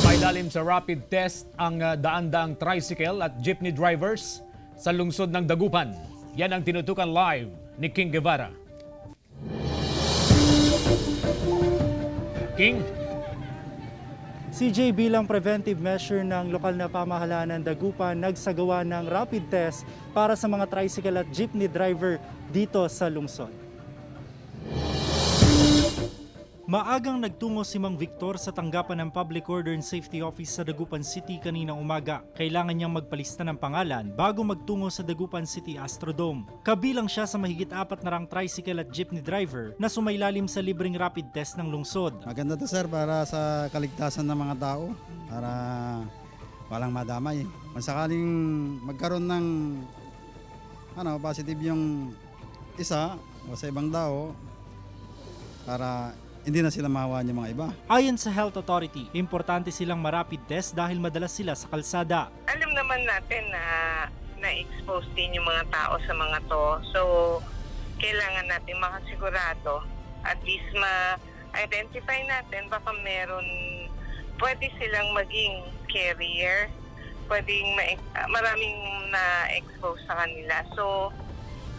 Sumailalim sa rapid test ang daan-daang tricycle at jeepney drivers sa lungsod ng Dagupan. Yan ang tinutukan live ni King Guevara. King? CJ, bilang preventive measure ng lokal na pamahalaan ng Dagupan, nagsagawa ng rapid test para sa mga tricycle at jeepney driver dito sa lungsod. Maagang nagtungo si Mang Victor sa tanggapan ng Public Order and Safety Office sa Dagupan City kaninang umaga. Kailangan niyang magpalista ng pangalan bago magtungo sa Dagupan City Astrodome. Kabilang siya sa mahigit 4 na rang tricycle at jeepney driver na sumailalim sa libreng rapid test ng lungsod. Maganda to sir para sa kaligtasan ng mga tao, para walang madamay. Kung sakaling magkaroon ng positive yung isa o sa ibang tao, para hindi na sila mahawa yung mga iba. Ayon sa Health Authority, importante silang ma-rapid test dahil madalas sila sa kalsada. Alam naman natin na na-expose din yung mga tao sa mga to. So, kailangan natin makasigurado. At least ma-identify natin baka pwede silang maging carrier. Maraming na-expose sa kanila. So,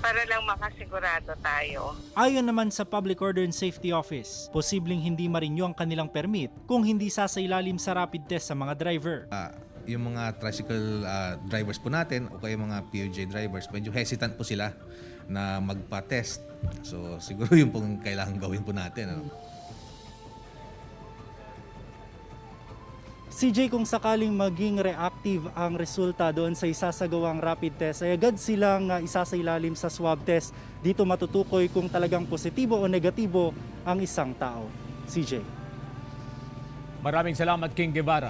para lang makasigurado tayo. Ayon naman sa Public Order and Safety Office, posibleng hindi ma-renew ang kanilang permit kung hindi sasailalim sa rapid test sa mga driver. Yung mga tricycle drivers po natin o kaya mga POJ drivers, medyo hesitant po sila na magpa-test. So siguro yung pong kailangan gawin po natin. CJ, kung sakaling maging reactive ang resulta doon sa isasagawang rapid test, ay agad silang isasailalim sa swab test. Dito matutukoy kung talagang positibo o negatibo ang isang tao. CJ. Maraming salamat, King Guevara.